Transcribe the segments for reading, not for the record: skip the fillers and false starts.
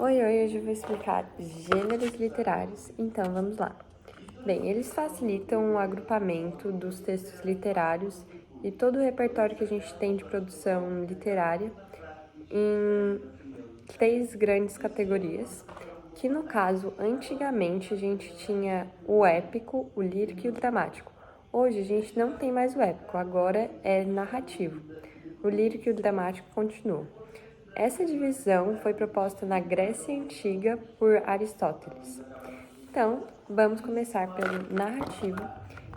Oi, hoje eu vou explicar gêneros literários, então vamos lá. Bem, eles facilitam o agrupamento dos textos literários e todo o repertório que a gente tem de produção literária em três grandes categorias, que no caso, antigamente a gente tinha o épico, o lírico e o dramático. Hoje a gente não tem mais o épico, agora é narrativo. O lírico e o dramático continuam. Essa divisão foi proposta na Grécia Antiga por Aristóteles. Então, vamos começar pelo narrativo,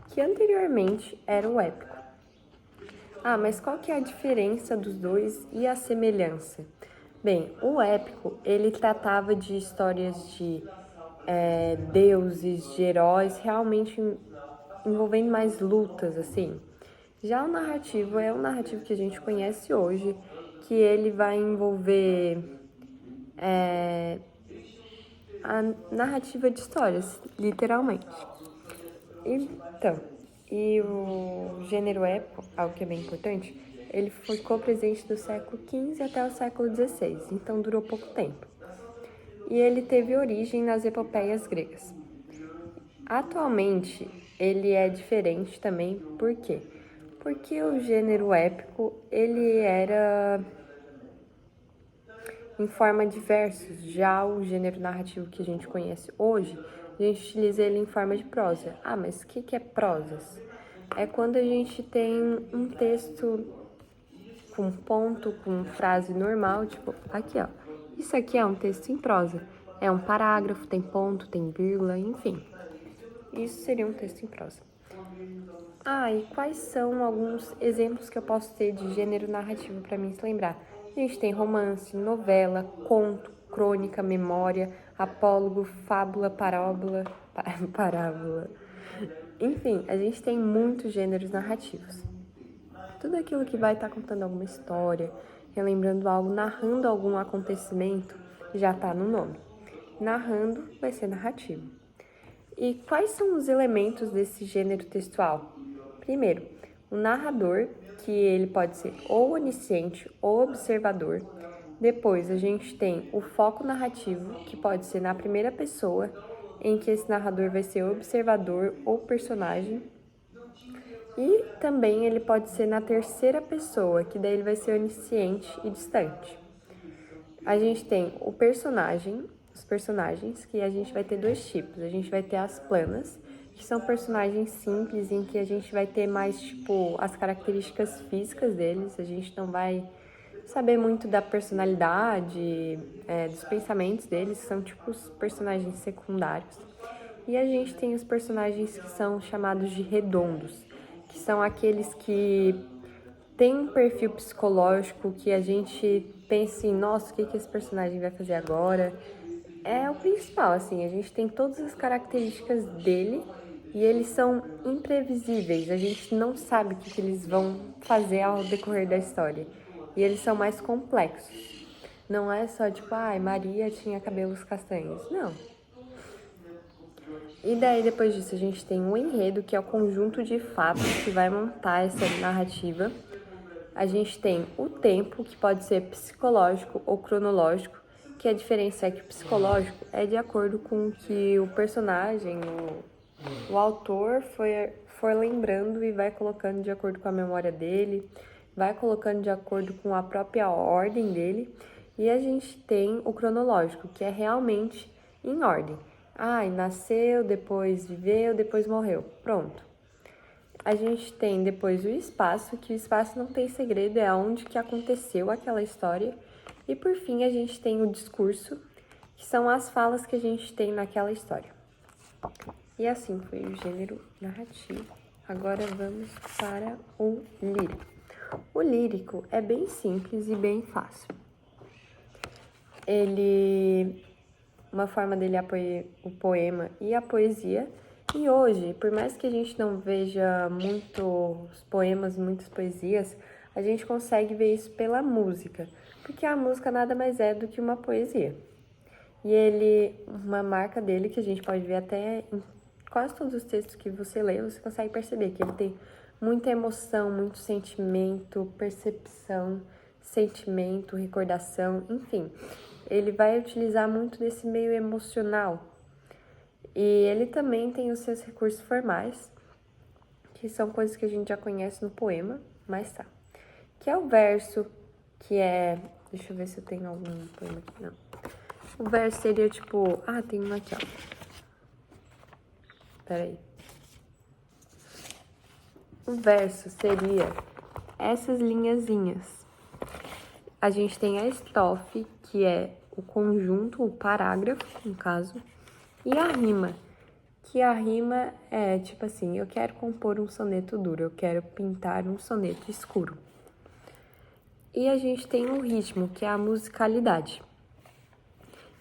que anteriormente era o épico. Mas qual que é a diferença dos dois e a semelhança? Bem, o épico, ele tratava de histórias de deuses, de heróis, realmente envolvendo mais lutas, assim. Já o narrativo é o narrativo que a gente conhece hoje, que ele vai envolver a narrativa de histórias, literalmente. Então, e o gênero épico, algo que é bem importante, ele ficou presente do século XV até o século XVI, então durou pouco tempo. E ele teve origem nas epopeias gregas. Atualmente, ele é diferente também, por quê? Porque o gênero épico, ele era em forma de versos. Já o gênero narrativo que a gente conhece hoje, a gente utiliza ele em forma de prosa. Mas o que é prosas? É quando a gente tem um texto com ponto, com frase normal, tipo, aqui ó, isso aqui é um texto em prosa. É um parágrafo, tem ponto, tem vírgula, enfim. Isso seria um texto em prosa. E quais são alguns exemplos que eu posso ter de gênero narrativo para mim se lembrar? A gente tem romance, novela, conto, crônica, memória, apólogo, fábula, parábola. Enfim, a gente tem muitos gêneros narrativos. Tudo aquilo que vai estar contando alguma história, relembrando algo, narrando algum acontecimento, já está no nome. Narrando vai ser narrativo. E quais são os elementos desse gênero textual? Primeiro, o narrador, que ele pode ser ou onisciente ou observador. Depois, a gente tem o foco narrativo, que pode ser na primeira pessoa, em que esse narrador vai ser observador ou personagem. E também ele pode ser na terceira pessoa, que daí ele vai ser onisciente e distante. A gente tem o personagem, os personagens, que a gente vai ter dois tipos. A gente vai ter as planas, que são personagens simples, em que a gente vai ter mais, tipo, as características físicas deles. A gente não vai saber muito da personalidade, dos pensamentos deles, que são, tipo, os personagens secundários. E a gente tem os personagens que são chamados de redondos, que são aqueles que têm um perfil psicológico que a gente pensa assim, nossa, o que esse personagem vai fazer agora? É o principal, assim, a gente tem todas as características dele e eles são imprevisíveis, a gente não sabe o que eles vão fazer ao decorrer da história. E eles são mais complexos. Não é só tipo, Maria tinha cabelos castanhos. Não. E daí, depois disso, a gente tem um enredo, que é o conjunto de fatos que vai montar essa narrativa. A gente tem o tempo, que pode ser psicológico ou cronológico, que a diferença é que o psicológico é de acordo com o que o personagem, o autor for lembrando e vai colocando de acordo com a memória dele, vai colocando de acordo com a própria ordem dele. E a gente tem o cronológico, que é realmente em ordem. Nasceu, depois viveu, depois morreu. Pronto. A gente tem depois o espaço, que o espaço não tem segredo, é onde que aconteceu aquela história. E por fim, a gente tem o discurso, que são as falas que a gente tem naquela história. E assim foi o gênero narrativo. Agora vamos para o lírico. O lírico é bem simples e bem fácil. Uma forma dele é o poema e a poesia. E hoje, por mais que a gente não veja muitos poemas, muitas poesias, a gente consegue ver isso pela música, porque a música nada mais é do que uma poesia. E uma marca dele que a gente pode ver até em quase todos os textos que você lê, você consegue perceber que ele tem muita emoção, muito sentimento, percepção, sentimento, recordação, enfim. ele vai utilizar muito desse meio emocional. E ele também tem os seus recursos formais, que são coisas que a gente já conhece no poema, mas tá. Que é o verso, que é... Deixa eu ver se eu tenho algum poema aqui, não. O verso seria tipo... Ah, tem um aqui, ó. Peraí. O verso seria essas linhazinhas. A gente tem a estrofe, que é o conjunto, o parágrafo, no caso, e a rima, que a rima é tipo assim, eu quero compor um soneto duro, eu quero pintar um soneto escuro. E a gente tem o ritmo, que é a musicalidade.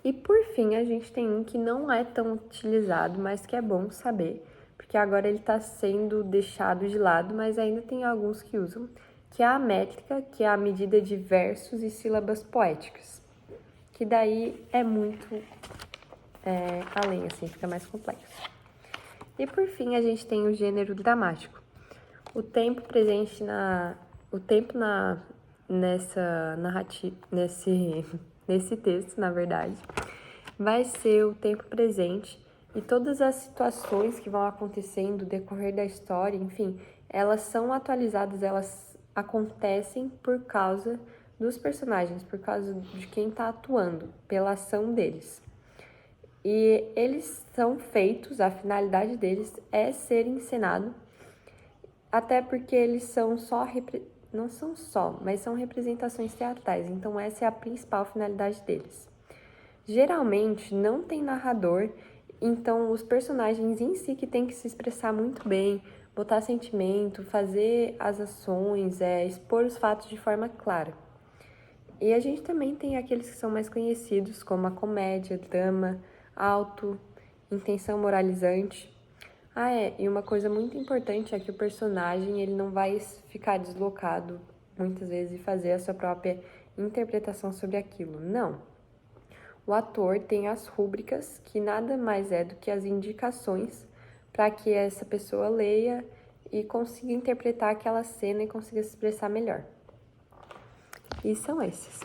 E por fim, a gente tem um que não é tão utilizado, mas que é bom saber, porque agora ele está sendo deixado de lado, mas ainda tem alguns que usam, que é a métrica, que é a medida de versos e sílabas poéticas, que daí é muito além, assim, fica mais complexo. E por fim, a gente tem o gênero dramático. O tempo presente nessa narrativa, nesse texto, na verdade, vai ser o tempo presente e todas as situações que vão acontecendo no decorrer da história, enfim, elas são atualizadas, elas acontecem por causa dos personagens, por causa de quem está atuando, pela ação deles. E eles são feitos, a finalidade deles é ser encenado, até porque eles são não são só, mas são representações teatrais, então essa é a principal finalidade deles. Geralmente não tem narrador, então os personagens em si que tem que se expressar muito bem, botar sentimento, fazer as ações, expor os fatos de forma clara. E a gente também tem aqueles que são mais conhecidos, como a comédia, drama, auto, intenção moralizante. E uma coisa muito importante é que o personagem ele não vai ficar deslocado muitas vezes e fazer a sua própria interpretação sobre aquilo. Não. O ator tem as rúbricas, que nada mais é do que as indicações para que essa pessoa leia e consiga interpretar aquela cena e consiga se expressar melhor. E são esses.